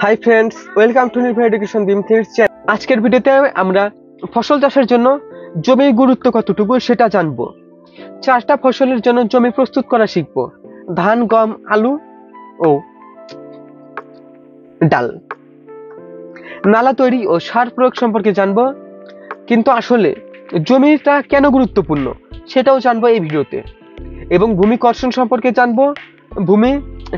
Hi friends, welcome to নির্ভয় education বিম things channel. আজকের ভিডিওতে আমরা ফসল চাষের জন্য জমির গুরুত্ব কতটুকু সেটা জানবো। 4টা ফসলের জন্য জমি প্রস্তুত করা শিখবো: ধান, গম, আলু ও ডাল। নালা তৈরি ও সার প্রয়োগ সম্পর্কে জানবো, কিন্তু আসলে জমিটা কেন গুরুত্বপূর্ণ সেটাও জানবো এই ভিডিওতে। এবং ভূমি কর্ষণ সম্পর্কে জানবো, ভূমি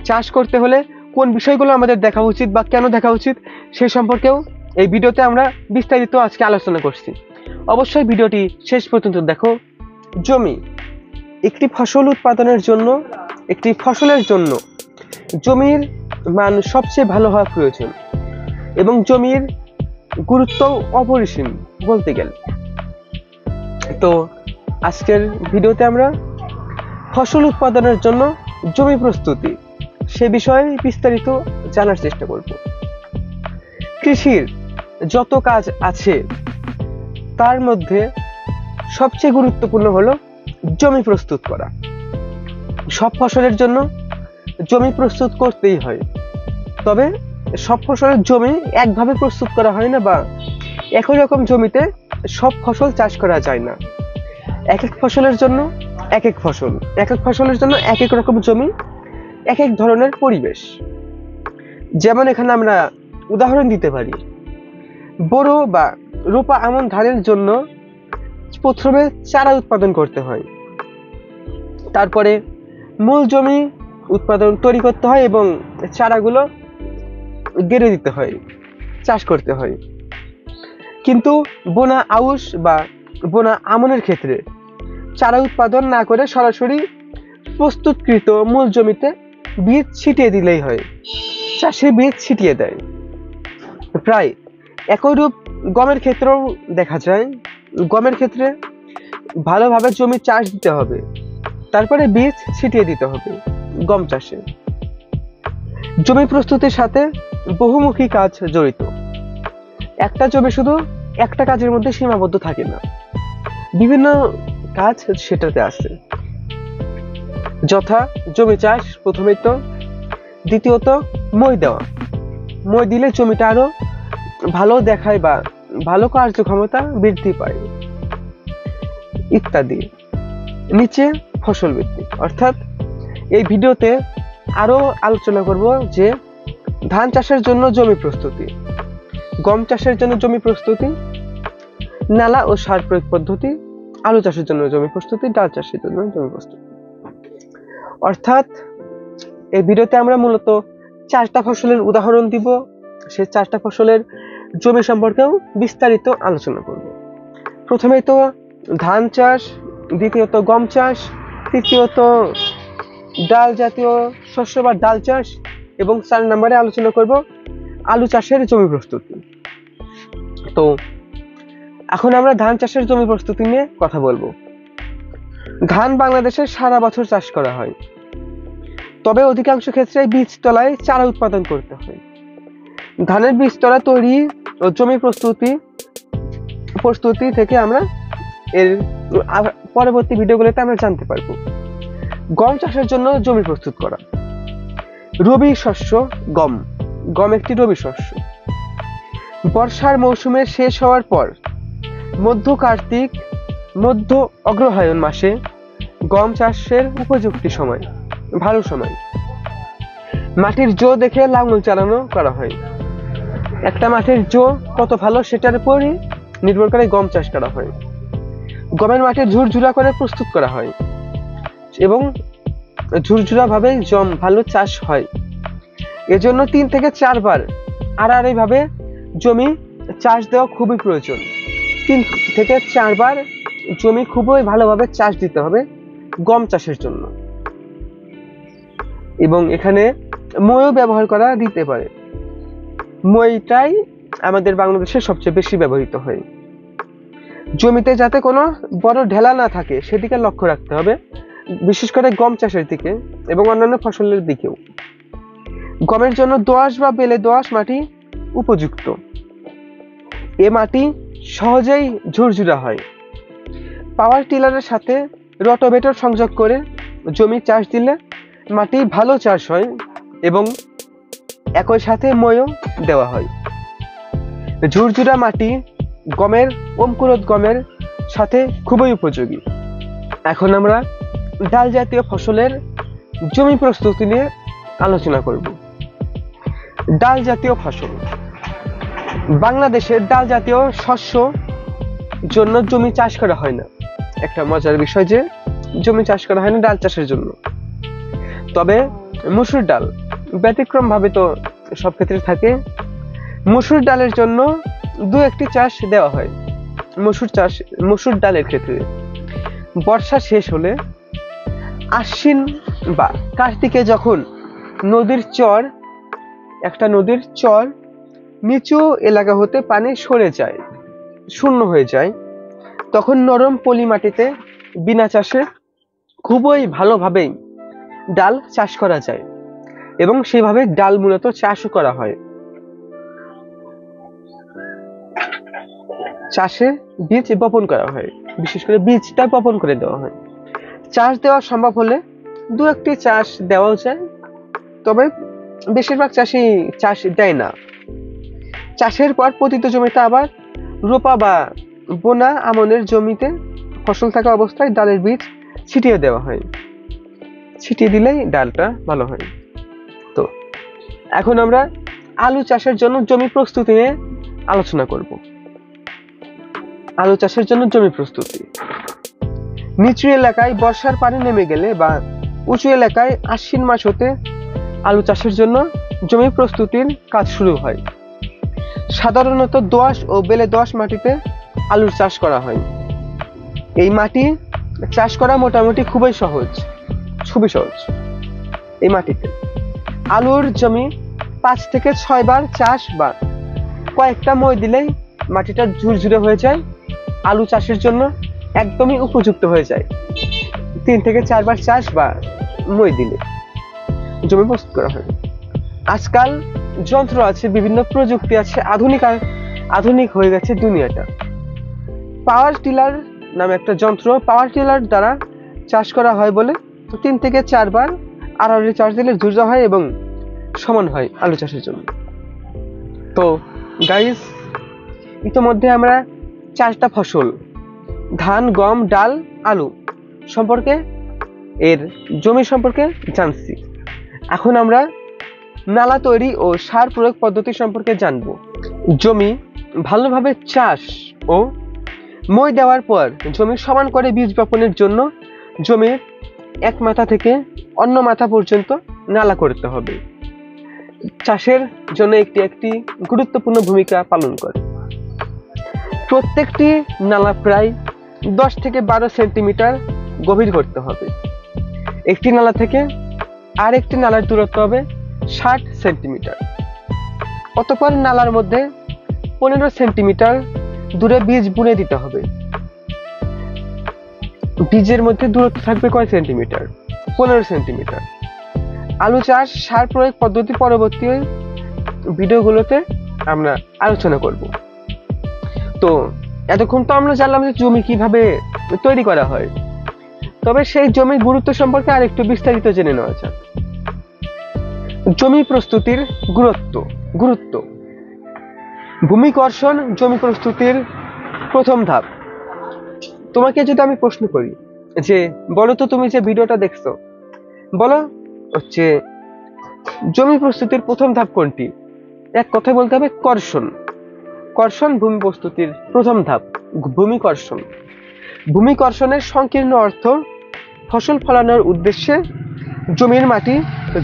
চাষ করতে হলে কোন বিষয়গুলো আমাদের দেখা উচিত বা কেন দেখা উচিত সে সম্পর্কেও এই ভিডিওতে আমরা বিস্তারিত আজকে আলোচনা করছি। অবশ্যই ভিডিওটি শেষ পর্যন্ত দেখো। জমি একটি ফসল উৎপাদনের জন্য, একটি ফসলের জন্য জমির মান সবচেয়ে ভালো হওয়া প্রয়োজন এবং জমির গুরুত্ব অপরিসীম বলতে গেলে। তো আজকের ভিডিওতে আমরা ফসল উৎপাদনের জন্য জমি প্রস্তুতি সে বিষয়ে বিস্তারিত জানার চেষ্টা করব। কৃষির যত কাজ আছে তার মধ্যে সবচেয়ে গুরুত্বপূর্ণ হলো জমি প্রস্তুত করা। সব ফসলের জন্য জমি প্রস্তুত করতেই হয়, তবে সব ফসলের জমি একভাবে প্রস্তুত করা হয় না, বা একই রকম জমিতে সব ফসল চাষ করা যায় না। এক এক ফসলের জন্য এক এক ফসল, এক এক ফসলের জন্য এক এক রকম জমি, এক এক ধরনের পরিবেশ। যেমন এখানে আমরা উদাহরণ দিতে পারি, বোরো বা রোপা আমন ধানের জন্য প্রথমে চারা উৎপাদন করতে হয়, তারপরে মূল জমি উৎপাদন তৈরি করতে হয় এবং চারাগুলো গেড়ে দিতে হয়, চাষ করতে হয়। কিন্তু বোনা আউশ বা বোনা আমনের ক্ষেত্রে চারা উৎপাদন না করে সরাসরি প্রস্তুতকৃত মূল জমিতে বীজ ছিটিয়ে দিলেই হয়, চাষি বীজ ছিটিয়ে দেয়। প্রায় একই রূপ গমের ক্ষেত্রেও দেখা যায়। গমের ক্ষেত্রে ভালোভাবে জমি চাষ দিতে হবে, তারপরে বীজ ছিটিয়ে দিতে হবে। গম চাষে জমি প্রস্তুতির সাথে বহুমুখী কাজ জড়িত। একটা জমি শুধু একটা কাজের মধ্যে সীমাবদ্ধ থাকে না, বিভিন্ন কাজ সেটাতে আছে, যথা জমি চাষ প্রথমেই তো, দ্বিতীয়ত মই দেওয়া, মই দিলে জমিটা আরো ভালো দেখায় বা ভালো কার্যক্ষমতা বৃদ্ধি পায় ইত্যাদি। নিচে ফসল বৃদ্ধি, অর্থাৎ এই ভিডিওতে আরো আলোচনা করব যে ধান চাষের জন্য জমি প্রস্তুতি, গম চাষের জন্য জমি প্রস্তুতি, নালা ও সার প্রয়োগ পদ্ধতি, আলু চাষের জন্য জমি প্রস্তুতি, ডাল চাষের জন্য জমি প্রস্তুতি। অর্থাৎ এই ভিডিওতে আমরা মূলত 4টা ফসলের উদাহরণ দিব, সেই 4টা ফসলের জমি সম্পর্কেও বিস্তারিত আলোচনা করব। প্রথমেই তো ধান চাষ, দ্বিতীয়ত গম চাষ, তৃতীয়ত ডাল জাতীয় শস্য বা ডাল চাষ, এবং 4 নম্বরে আলোচনা করব আলু চাষের জমি প্রস্তুতি। তো এখন আমরা ধান চাষের জমি প্রস্তুতি নিয়ে কথা বলবো। ধান বাংলাদেশে সারা বছর চাষ করা হয়, তবে অধিকাংশ ক্ষেত্রে বীজতলায় চারা উৎপাদন করতে হয়। ধানের বীজতলা তৈরি ও জমি প্রস্তুতি থেকে আমরা এর পরবর্তী ভিডিওগুলোতে আমরা জানতে পারবো। গম চাষের জন্য জমি প্রস্তুত করা। রবি শস্য গম। গম একটি রবি শস্য। বর্ষার মৌসুমে শেষ হওয়ার পর মধ্য কার্তিক মধ্য অগ্রহায়ণ মাসে গম চাষের উপযুক্ত সময়, ভালো সময়। মাটির জো দেখে লাঙল চালানো করা হয়। একটা মাটির জো কত ভালো সেটার উপরই নির্ভর করে গম চাষ করা হয়। গমের মাটি ঝুরঝুরা করে প্রস্তুত করা হয় এবং ঝুরঝুরা ভাবে জম ভালো চাষ হয়। এজন্য 3 থেকে 4 বার আড়াআড়ি ভাবে জমি চাষ দেওয়া খুবই প্রয়োজন। 3 থেকে 4 বার জমি খুবই ভালোভাবে চাষ দিতে হবে গম চাষের জন্য। এবং এখানে মইও ব্যবহার করা দিতে পারে। মইটাই আমাদের বাংলাদেশে সবচেয়ে বেশি ব্যবহৃত হয়। জমিতে যাতে কোনো বড় ঢেলা না থাকে সেদিকে লক্ষ্য রাখতে হবে, বিশেষ করে গম চাষের দিকে এবং অন্যান্য ফসলের দিকেও। গমের জন্য দোআঁশ বা বেলে দোআঁশ মাটি উপযুক্ত। এ মাটি সহজেই ঝুরঝুরা হয়। পাওয়ার টিলারের সাথে রোটাভেটর সংযোগ করে জমি চাষ দিলে মাটি ভালো চাষ হয় এবং একই সাথে মইও দেওয়া হয়। ঝুরঝুরা মাটি অঙ্কুরোদ গমের সাথে খুবই উপযোগী। এখন আমরা ডাল জাতীয় ফসলের জমি প্রস্তুতি নিয়ে আলোচনা করব। ডাল জাতীয় ফসল। বাংলাদেশের ডাল জাতীয় শস্য জন্য জমি চাষ করা হয় না। একটা মজার বিষয় যে জমি চাষ করা হয় না ডাল চাষের জন্য। তবে মসুর ডাল ব্যতিক্রম ভাবে তো সব ক্ষেত্রে থাকে। মসুর ডালের জন্য দু একটি চাষ দেওয়া হয়। মসুর ডালের ক্ষেত্রে বর্ষা শেষ হলে আশ্বিন বা কার্তিকে যখন নদীর চর নিচু এলাকা হতে পানি সরে যায়, শূন্য হয়ে যায়, তখন নরম পলি মাটিতে বিনা চাষে খুবই ভালোভাবেই ডাল চাষ করা যায় এবং সেভাবে ডাল মূলত চাষও করা হয়। চাষে বীজ বপন করা হয়, বিশেষ করে বীজটা বপন করে দেওয়া হয়। চাষ দেওয়া সম্ভব হলে দু একটি চাষ দেওয়াও যায়, তবে বেশিরভাগ চাষি চাষ দেয় না। চাষের পর পতিত জমিতে আবার রোপা বা বোনা আমনের জমিতে ফসল থাকা অবস্থায় ডালের বীজ ছিটিয়ে দেওয়া হয়। ছিটিয়ে দিলেই ডালটা ভালো হয়। তো এখন আমরা আলু চাষের জন্য জমি প্রস্তুতি নিয়ে আলোচনা করব। আলু চাষের জন্য জমি প্রস্তুতি। নিচু এলাকায় বর্ষার পানি নেমে গেলে বা উঁচু এলাকায় আশ্বিন মাস হতে আলু চাষের জন্য জমি প্রস্তুতির কাজ শুরু হয়। সাধারণত দোআঁশ ও বেলে দোআঁশ মাটিতে আলুর চাষ করা হয়। এই মাটি চাষ করা মোটামুটি খুবই সহজ। এই মাটিতে আলুর জমি 5 থেকে 6 বার চাষ বা কয়েকটা মই দিলেই মাটিটা ঝুরঝুরে হয়ে যায়, আলু চাষের জন্য একদমই উপযুক্ত হয়ে যায়। 3 থেকে 4 বার চাষ বা মই দিলে জমি প্রস্তুত করা হয়। আজকাল যন্ত্র আছে, বিভিন্ন প্রযুক্তি আছে, আধুনিক হয়ে গেছে দুনিয়াটা। পাওয়ার টিলার নামে একটা যন্ত্র, পাওয়ার টিলার দ্বারা চাষ করা হয় বলে 3 থেকে 4 বার আড়াআড়ি চাষ দিলে ঝুরঝুরে হয় এবং সমান হয় আলু চাষের জন্য। তো গাইস, ইতিমধ্যে আমরা 4টা ফসল ধান, গম, ডাল, আলু সম্পর্কে এর জমি সম্পর্কে জানছি। এখন আমরা নালা তৈরি ও সার প্রয়োগ পদ্ধতি সম্পর্কে জানবো। জমি ভালোভাবে চাষ ও মই দেওয়ার পর জমি সমান করে বীজ বপনের জন্য জমির এক মাথা থেকে অন্য মাথা পর্যন্ত নালা করতে হবে। চাষের জন্য একটি গুরুত্বপূর্ণ ভূমিকা পালন করে। প্রত্যেকটি নালা প্রায় 10 থেকে 12 সেন্টিমিটার গভীর করতে হবে। একটি নালা থেকে আরেকটি নালার দূরত্ব হবে 60 সেন্টিমিটার। অতঃপর নালার মধ্যে 15 সেন্টিমিটার দূরে বীজ বুনে দিতে হবে। বীজের মধ্যে দূরত্ব থাকবে কয় সেন্টিমিটার? 15 সেন্টিমিটার। আলু চাষ সার প্রয়োগ পদ্ধতি পরবর্তী ভিডিওগুলোতে আমরা আলোচনা করব। তো এতক্ষণ তো আমরা জানলাম যে জমি কিভাবে তৈরি করা হয়, তবে সেই জমির গুরুত্ব সম্পর্কে আরেকটু বিস্তারিত জেনে নেওয়া যাক। জমি প্রস্তুতির গুরুত্ব। ভূমি কর্ষণ জমি প্রস্তুতির প্রথম ধাপ। তোমাকে যদি আমি প্রশ্ন করি যে বলো তো, তুমি যে ভিডিওটা দেখছো, বলো হচ্ছে জমি প্রস্তুতির প্রথম ধাপ কোনটি? এক কথায় বলতে হবে কর্ষণ ভূমি প্রস্তুতির প্রথম ধাপ ভূমি কর্ষণ। ভূমি কর্ষণের সংকীর্ণ অর্থ ফসল ফলানোর উদ্দেশ্যে জমির মাটি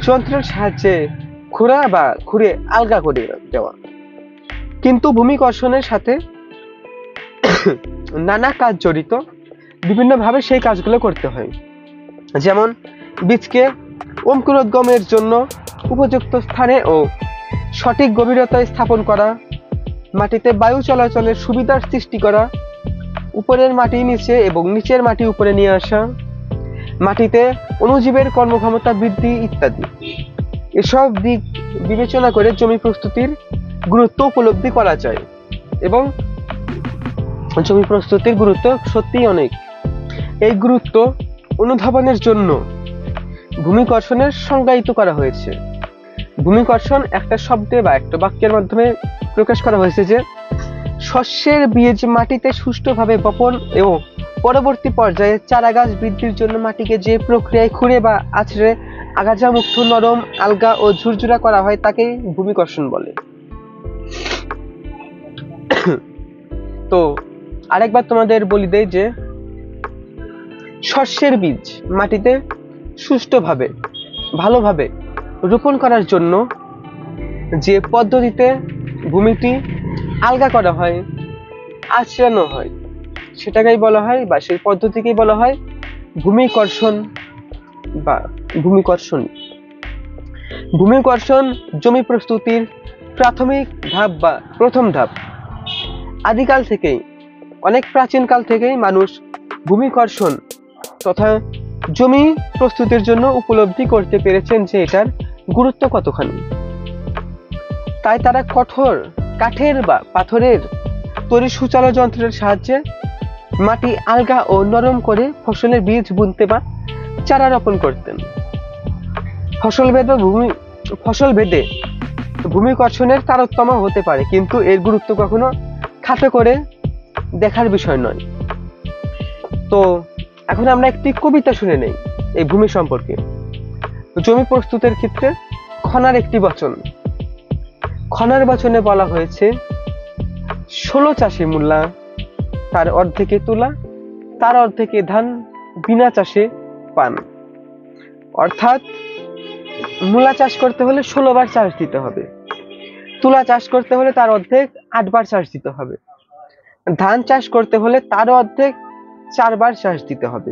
যন্ত্রের সাহায্যে খুঁড়ে আলগা করে দেওয়া। কিন্তু ভূমি কর্ষণের সাথে নানা কাজ জড়িত, বিভিন্নভাবে সেই কাজগুলো করতে হয়। যেমন বীজকে অঙ্কুরোদ্গমের জন্য উপযুক্ত স্থানে ও সঠিক গভীরতায় স্থাপন করা, মাটিতে বায়ু চলাচলের সুবিধার সৃষ্টি করা, উপরের মাটি নিচে এবং নিচের মাটি উপরে নিয়ে আসা, মাটিতে অণুজীবের কর্মক্ষমতা বৃদ্ধি ইত্যাদি। এসব দিক বিবেচনা করে জমি প্রস্তুতির গুরুত্ব উপলব্ধি করা যায় এবং জমি প্রস্তুতির গুরুত্ব সত্যিই অনেক। এই গুরুত্ব অনুধাবনের জন্য ভূমি কর্ষণের সংজ্ঞায়িত করা হয়েছে। ভূমিকর্ষণ একটা শব্দে বা একটা বাক্যের মাধ্যমে প্রকাশ করা হয়েছে যে শস্যের বীজ মাটিতে সুষ্ঠুভাবে বপন এবং পরবর্তী পর্যায়ে চারা গাছ বৃদ্ধির জন্য মাটিকে যে প্রক্রিয়ায় খুঁড়ে বা আছড়ে আগাছা মুক্ত নরম আলগা ও ঝুরঝুরা করা হয় তাকেই ভূমিকর্ষণ বলে। তো আরেকবার তোমাদের বলি দেই যে শস্যের বীজ মাটিতে সুষ্ঠুভাবে ভালোভাবে রোপণ করার জন্য যে পদ্ধতিতে ভূমিটি আলগা করা হয় আঁচড়ানো হয় সেটাকেই বলা হয় বা সেই পদ্ধতিকেই বলা হয় ভূমিকর্ষণ বা ভূমিকর্ষণ। ভূমিকর্ষণ জমি প্রস্তুতির প্রাথমিক ধাপ বা প্রথম ধাপ। আদিকাল থেকেই অনেক প্রাচীন কাল থেকেই মানুষ ভূমিকর্ষণ তথা জমি প্রস্তুতির জন্য উপলব্ধি করতে পেরেছেন যে এটার গুরুত্ব কতখানি। তাই তারা কঠোর কাঠের বা পাথরের তৈরি সুচালো যন্ত্রের সাহায্যে মাটি আলগা ও নরম করে ফসলের বীজ বুনতে বা চারা রোপণ করতেন। ফসল ভেদে ভূমিকর্ষণের তারতম্য হতে পারে, কিন্তু এর গুরুত্ব কখনো খাটো করে দেখার বিষয় নয়। তো এখন আমরা একটি কবিতা শুনে নেই এই ভূমি সম্পর্কে। জমি প্রস্তুতের ক্ষেত্রে খনার একটি বচন। খনার বচনে বলা হয়েছে 16 চাষে মূলা, তার অর্ধেকে তুলা, তার অর্ধেকে ধান, বিনা চাষে পান। অর্থাৎ মূলা চাষ করতে হলে 16 বার চাষ দিতে হবে, তুলা চাষ করতে হলে তার অর্ধেক 8 বার চাষ দিতে হবে, ধান চাষ করতে হলে তার অর্ধেক 4 বার চাষ দিতে হবে,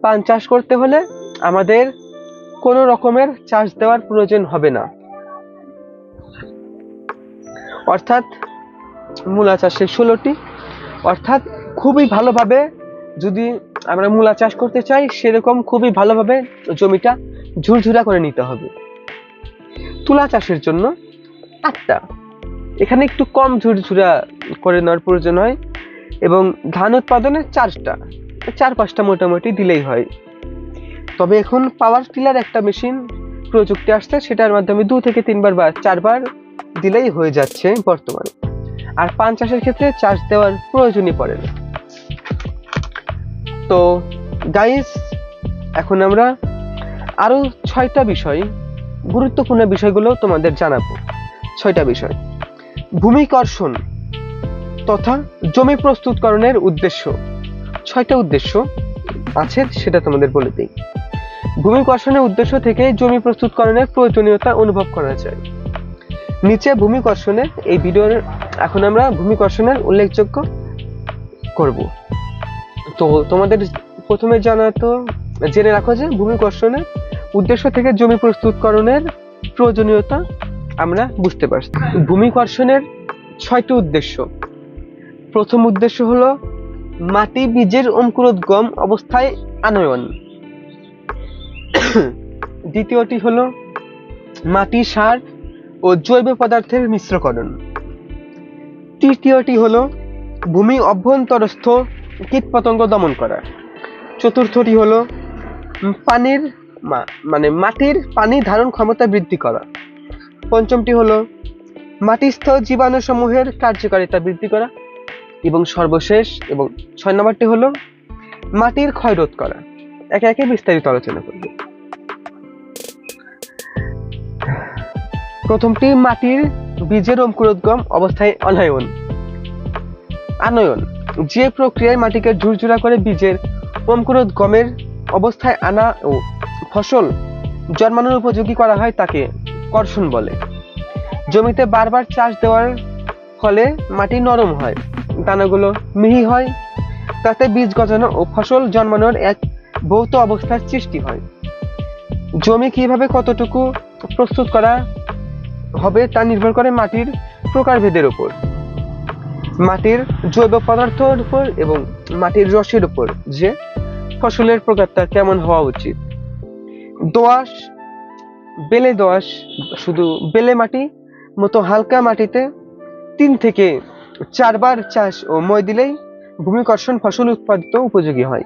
পান চাষ করতে হলে আমাদের কোনো রকমের চাষ দেওয়ার প্রয়োজন হবে না। অর্থাৎ মূলা চাষে 16টি, অর্থাৎ খুবই ভালোভাবে যদি আমরা মূলা চাষ করতে চাই সেরকম খুবই ভালোভাবে জমিটা ঝুরঝুরা করে নিতে হবে। তুলা চাষের জন্য 8টা, এখানে একটু কম ঝুরঝুরা করে নেওয়ার প্রয়োজন হয়, এবং ধান উৎপাদনে 4টা, 4-5টা মোটামুটি দিলেই হয়। তবে এখন পাওয়ার টিলার একটা মেশিন প্রযুক্তি আসছে, সেটার মাধ্যমে 2 থেকে 3 বার বা 4 বার দিলেই হয়ে যাচ্ছে বর্তমানে। আর পান চাষের ক্ষেত্রে চাষ দেওয়ার প্রয়োজনই পড়ে না। তো গাইস, এখন আমরা আরো 6টা বিষয়, গুরুত্বপূর্ণ বিষয়গুলো তোমাদের জানাবো। 6টা বিষয়। ভূমিকর্ষণ তথা জমি প্রস্তুতকরণের উদ্দেশ্য। 6টা উদ্দেশ্য আছে, সেটা তোমাদের বলে দিই। ভূমিকর্ষণের উদ্দেশ্য থেকে জমি প্রস্তুতকরণের প্রয়োজনীয়তা অনুভব করা যায়। নিচে ভূমিকর্ষণের এই ভিডিওর এখন আমরা ভূমিকর্ষণের উল্লেখযোগ্য করব। তো তোমাদের প্রথমে জেনে রাখো যে ভূমিকর্ষণের উদ্দেশ্য থেকে জমি প্রস্তুতকরণের প্রয়োজনীয়তা আমরা বুঝতে পারছি। ভূমিকর্ষণের 6টি উদ্দেশ্য। প্রথম উদ্দেশ্য হলো মাটি বীজের অঙ্কুরোদ্গম অবস্থায় আনয়ন। দ্বিতীয়টি হলো মাটি সার ও জৈব পদার্থের মিশ্রকরণ। তৃতীয়টি হলো ভূমি অভ্যন্তরস্থ কীটপতঙ্গ দমন করা। চতুর্থটি হলো মাটির পানি ধারণ ক্ষমতা বৃদ্ধি করা। পঞ্চমটি হলো মাটিস্থ জীবাণুসমূহের কার্যকারিতা বৃদ্ধি করা। এবং সর্বশেষ এবং 6 নম্বরটি হলো মাটির ক্ষয় রোধ করা। একে একে বিস্তারিত আলোচনা করব। প্রথমটি মাটির বীজের অঙ্কুরোদ্গম অবস্থায় আনয়ন। যে প্রক্রিয়ায় মাটিকে ঝুরঝুরা করে বীজের অঙ্কুরোদ্গমের অবস্থায় আনা ও ফসল জন্মানোর উপযোগী করা হয় তাকে কর্ষণ বলে। জমিতে বারবার চাষ দেওয়ার ফলে মাটি নরম হয়, দানাগুলো মিহি হয়, তাতে বীজ গজানো ও ফসল জন্মানোর এক ভৌত অবস্থার সৃষ্টি হয়। জমি কিভাবে কতটুকু প্রস্তুত করা হবে তা নির্ভর করে মাটির প্রকারভেদের উপর, মাটির জৈব পদার্থের উপর এবং মাটির রসের উপর যে ফসলের প্রকারটা কেমন হওয়া উচিত। দোআঁশ, বেলে দোআঁশ, শুধু বেলে মাটি মতো হালকা মাটিতে 3 থেকে 4 বার চাষ ও মই দিলেই ভূমিকর্ষণ ফসল উৎপাদিত উপযোগী হয়।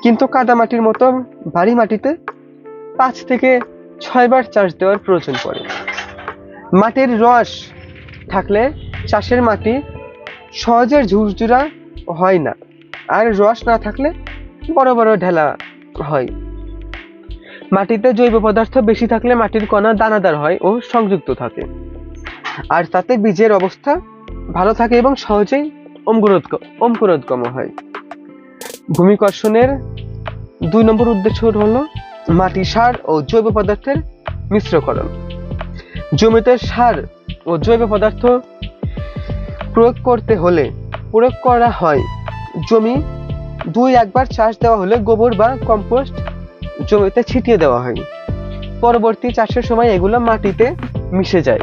কিন্তু কাদা মাটির মতো ভারী মাটিতে 5 থেকে 6 বার চাষ দেওয়ার প্রয়োজন পড়ে। মাটির রস থাকলে চাষের মাটি সহজে ঝুরঝুরা হয় না, আর রস না থাকলে বড় বড় ঢেলা হয়। মাটিতে জৈব পদার্থ বেশি থাকলে মাটির কণা দানাদার হয় ও সংযুক্ত থাকে, আর তাতে বীজের অবস্থা ভালো থাকে এবং সহজেই অঙ্কুরোদ্গম হয়। ভূমি কর্ষণের 2 নম্বর উদ্দেশ্য হলো মাটি সার ও জৈব পদার্থের মিশ্রকরণ। জমিতে সার ও জৈব পদার্থ প্রয়োগ করা হয়। জমি 2-1 বার চাষ দেওয়া হলে গোবর বা কম্পোস্ট জমিতে ছিটিয়ে দেওয়া হয়। পরবর্তী চাষের সময় এগুলো মাটিতে মিশে যায়।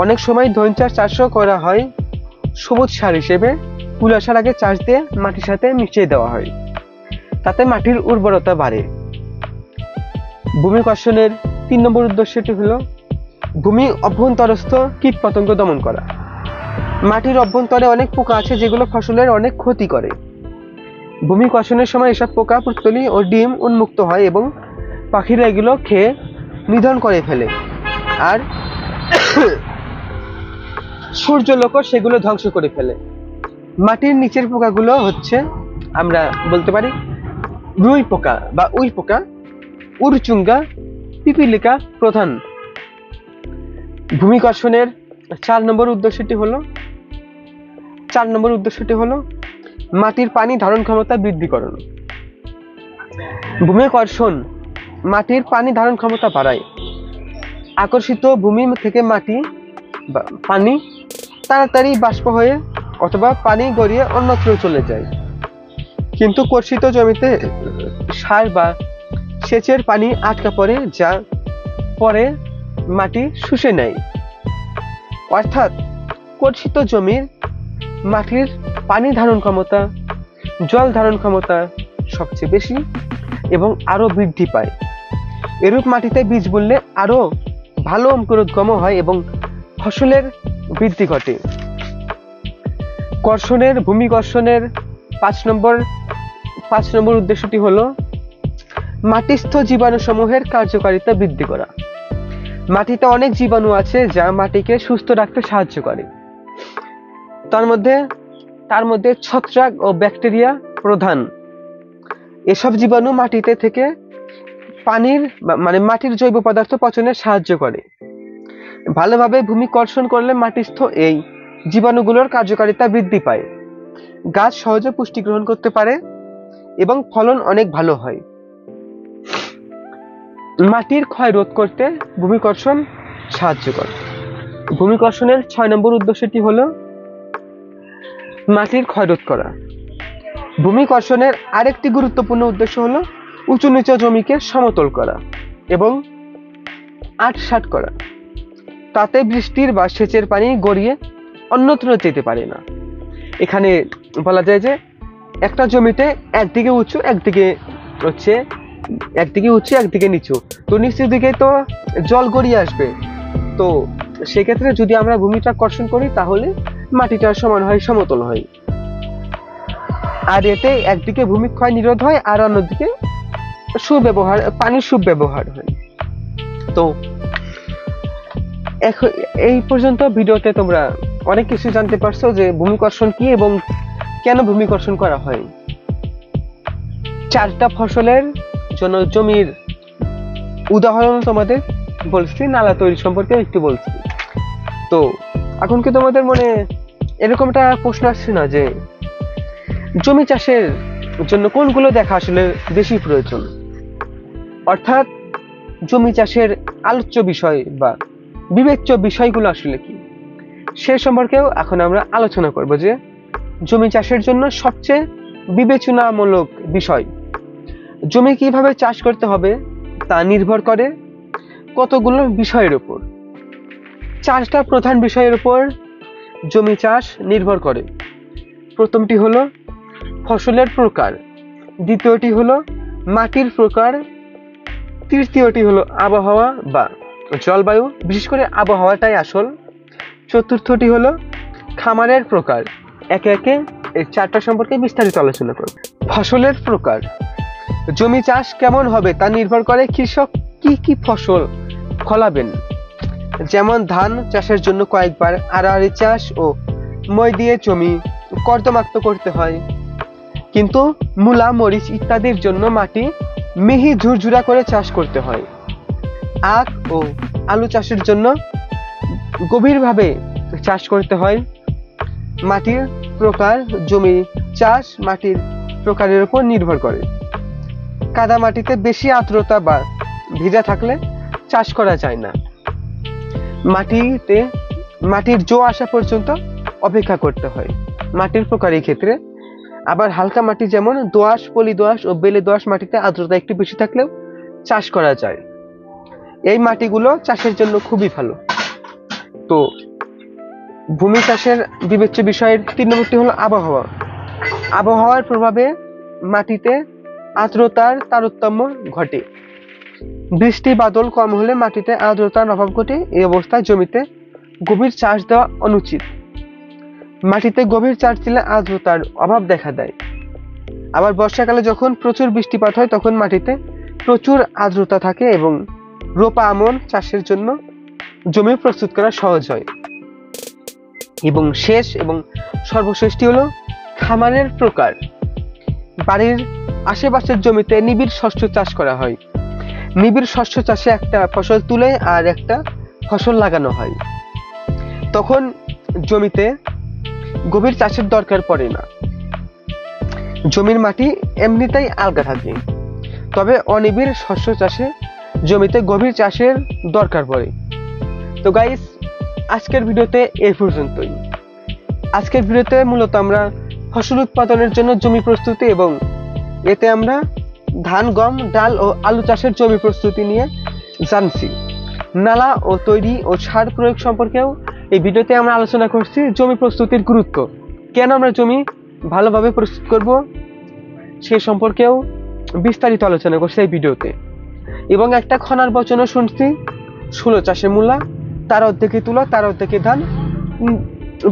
অনেক সময় ধান চাষও করা হয় সবুজ সার হিসেবে। কুলা সার আগে চাষ দিয়ে মাটির সাথে মিশিয়ে দেওয়া হয়, তাতে মাটির উর্বরতা বাড়ে। ভূমি কর্ষণের 3 নম্বর উদ্দেশ্যটি হলো ভূমি অভ্যন্তরস্থ কীটপতঙ্গ দমন করা। মাটির অভ্যন্তরে অনেক পোকা আছে যেগুলো ফসলের অনেক ক্ষতি করে। ভূমি কর্ষণের সময় এসব পোকা পুত্তলি ও ডিম উন্মুক্ত হয় এবং পাখিরা এগুলো খেয়ে নিধন করে ফেলে, আর সূর্যালোকও সেগুলো ধ্বংস করে ফেলে। মাটির নিচের পোকাগুলো হচ্ছে, আমরা বলতে পারি, রুই পোকা বা উই পোকা, উড়চুঙ্গা, পিপিলিকা প্রধান। ভূমি কর্ষণের 4 নম্বর উদ্দেশ্যটি হলো মাটির পানি ধারণ ক্ষমতা বৃদ্ধিকরণ। ভূমি কর্ষণ মাটির পানি ধারণ ক্ষমতা বাড়ায়। আকর্ষিত ভূমি থেকে পানি তাড়াতাড়ি বাষ্প হয়ে অথবা পানি গড়িয়ে অন্যত্র চলে যায়, কিন্তু কর্ষিত জমিতে সার বা সেচের পানি আটকা পড়ে, যা পরে মাটি শুষে নেয়। অর্থাৎ কর্ষিত জমির মাটির পানি ধারণ ক্ষমতা, জল ধারণ ক্ষমতা সবচেয়ে বেশি এবং আরো বৃদ্ধি পায়। এরূপ মাটিতে বীজ বুনলে আরো ভালো অঙ্কুরোদ্গম হয় এবং ফসলের বৃদ্ধি ঘটে। ভূমি কর্ষণের 5 নম্বর উদ্দেশ্যটি হলো মাটিস্থ জীবাণু সমূহের কার্যকারিতা বৃদ্ধি করা। মাটিতে অনেক জীবাণু আছে যা মাটিকে সুস্থ রাখতে সাহায্য করে। তার মধ্যে ছত্রাক ও ব্যাকটেরিয়া প্রধান। এসব জীবাণু মাটিতে থেকে মাটির জৈব পদার্থ পচনে সাহায্য করে। ভালোভাবে ভূমি কর্ষণ করলে মাটিস্থ এই জীবাণুগুলোর কার্যকারিতা বৃদ্ধি পায়, গাছ সহজে পুষ্টি গ্রহণ করতে পারে এবং ফলন অনেক ভালো হয়। মাটির ক্ষয় রোধ করতে ভূমি কর্ষণ সাহায্য করে। ভূমি কর্ষণের 6 নম্বর উদ্দেশ্যটি হলো মাটির ক্ষয় রোধ করা। ভূমি কর্ষণের আরেকটি গুরুত্বপূর্ণ উদ্দেশ্য হলো উঁচু নিচু জমিকে সমতল করা এবং আঁটসাঁট করা, তাতে বৃষ্টির বা সেচের পানি গড়িয়ে অন্যত্র যেতে পারে না। এখানে বলা যায় যে একটা জমিতে একদিকে উঁচু একদিকে নিচু, তো নিচের দিকে তো জল গড়িয়ে আসবে। তো সেক্ষেত্রে যদি আমরা ভূমিটা কর্ষণ করি তাহলে মাটিটা সমান হয়, সমতল হয়, আর এতে একদিকে ভূমি ক্ষয় নিরোধ হয় আর অন্যদিকে পানির সুব্যবহার হয়। তো এই পর্যন্ত ভিডিওতে তোমরা অনেক কিছু জানতে পারছো যে ভূমি কর্ষণ কি এবং কেন ভূমি কর্ষণ করা হয়। 4টা ফসলের জন্য জমির উদাহরণ তোমাদের বলছি, নালা তৈরি সম্পর্কে একটু বলছি। তো এখন কি তোমাদের মনে এরকম একটা প্রশ্ন আসছে না যে জমি চাষের জন্য কোনগুলো দেখা আসলে বেশি প্রয়োজন, অর্থাৎ জমি চাষের আলোচ্য বিষয় বা বিবেচ্য বিষয়গুলো আসলে কি, সে সম্পর্কেও এখন আমরা আলোচনা করব যে জমি চাষের জন্য সবচেয়ে বিবেচনামূলক বিষয়। জমি কিভাবে চাষ করতে হবে তা নির্ভর করে কতগুলো বিষয়ের উপর। 4টা প্রধান বিষয়ের উপর জমি চাষ নির্ভর করে। প্রথমটি হলো ফসলের প্রকার, দ্বিতীয়টি হলো মাটির প্রকার, তৃতীয়টি হলো আবহাওয়া বা জলবায়ু, বিশেষ করে আবহাওয়াটাই আসল, চতুর্থটি হলো খামারের প্রকার। একে একে এই 4টা সম্পর্কে বিস্তারিত আলোচনা করব। ফসলের প্রকার, জমি চাষ কেমন হবে তা নির্ভর করে কৃষক কি কি ফসল ফলাবেন, যেমন ধান চাষের জন্য কয়েকবার আড়াআড়ি চাষ ও মই দিয়ে জমি কর্দমাক্ত করতে হয়, কিন্তু মূলা, মরিচ ইত্যাদির জন্য মাটি মিহি ঝুরঝুরা করে চাষ করতে হয়। আখ ও আলু চাষের জন্য গভীরভাবে চাষ করতে হয়। মাটির প্রকার জমি চাষ মাটির প্রকারের উপর নির্ভর করে। কাদা মাটিতে বেশি আর্দ্রতা বা ভিজা থাকলে চাষ করা যায় না। মাটির জো আসা পর্যন্ত অপেক্ষা করতে হয় মাটির প্রকারের ক্ষেত্রে। আবার হালকা মাটি যেমন দোআঁশ, পলি দোআঁশ ও বেলে দোআঁশ মাটিতে আর্দ্রতা একটু বেশি থাকলেও চাষ করা যায়। এই মাটিগুলো চাষের জন্য খুবই ভালো। তো ভূমি চাষের বিবেচ্য বিষয়ের 3 নম্বরটি হলো আবহাওয়া। আবহাওয়ার প্রভাবে মাটিতে আর্দ্রতার তারতম্য ঘটে। বৃষ্টি বাদল কম হলে মাটিতে আর্দ্রতার অভাব ঘটে। এই অবস্থায় জমিতে গভীর চাষ দেওয়া অনুচিত। মাটিতে গভীর চাষ দিলে আর্দ্রতার অভাব দেখা দেয়। আবার বর্ষাকালে যখন প্রচুর বৃষ্টিপাত হয় তখন মাটিতে প্রচুর আর্দ্রতা থাকে এবং রোপা আমন চাষের জন্য জমি প্রস্তুত করা সহজ হয়। এবং শেষ এবং সর্বশেষটি হলো খামারের প্রকার। বাড়ির আশেপাশের জমিতে নিবিড় শস্য চাষ করা হয়। নিবিড় শস্য চাষে একটা ফসল তুলে আর একটা ফসল লাগানো হয়। তখন জমিতে গভীর চাষের দরকার পড়ে না। জমির মাটি এমনিতেই আলগা থাকে। তবে অনিবিড় শস্য চাষে জমিতে গভীর চাষের দরকার পড়ে। তো গাইস, আজকের ভিডিওতে এই পর্যন্তই। আজকের ভিডিওতে মূলত আমরা ফসল উৎপাদনের জন্য জমি প্রস্তুতি এবং এতে আমরা ধান, গম, ডাল ও আলু চাষের জমি প্রস্তুতি নিয়ে জানছি। নালা ও তৈরি ও সার প্রয়োগ সম্পর্কেও এই ভিডিওতে আমরা আলোচনা করছি। জমি প্রস্তুতির গুরুত্ব, কেন আমরা জমি ভালোভাবে প্রস্তুত করব সে সম্পর্কেও বিস্তারিত আলোচনা করছি এই ভিডিওতে। এবং একটা খনার বচনও শুনছি, 16 চাষে মূলা, তার অর্ধেকে তুলা, তার অর্ধেকে ধান,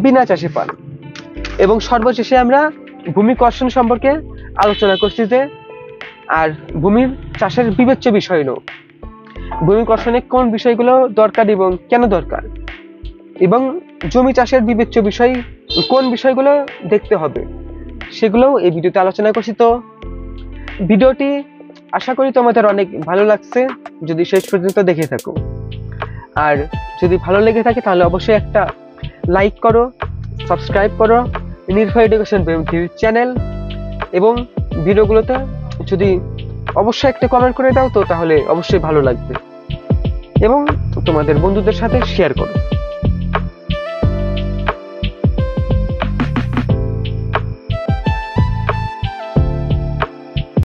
বিনা চাষে পান। এবং সর্বশেষে আমরা ভূমি কর্ষণ সম্পর্কে আলোচনা করছি যে আর ভূমির চাষের বিবেচ্য বিষয় হলো ভূমি কর্ষণে কোন বিষয়গুলো দরকার এবং কেন দরকার, এবং জমি চাষের বিবেচ্য বিষয় কোন বিষয়গুলো দেখতে হবে সেগুলো এই ভিডিওতে আলোচনা করছি। তো ভিডিওটি আশা করি তোমাদের অনেক ভালো লাগছে যদি শেষ পর্যন্ত দেখে থাকো। আর যদি ভালো লেগে থাকে তাহলে অবশ্যই একটা লাইক করো, সাবস্ক্রাইব করো নির্ভয় এডুকেশন চ্যানেল, এবং ভিডিওগুলোতে যদি অবশ্যই একটা কমেন্ট করে দাও তো তাহলে অবশ্যই ভালো লাগবে, এবং তোমাদের বন্ধুদের সাথে শেয়ার করো।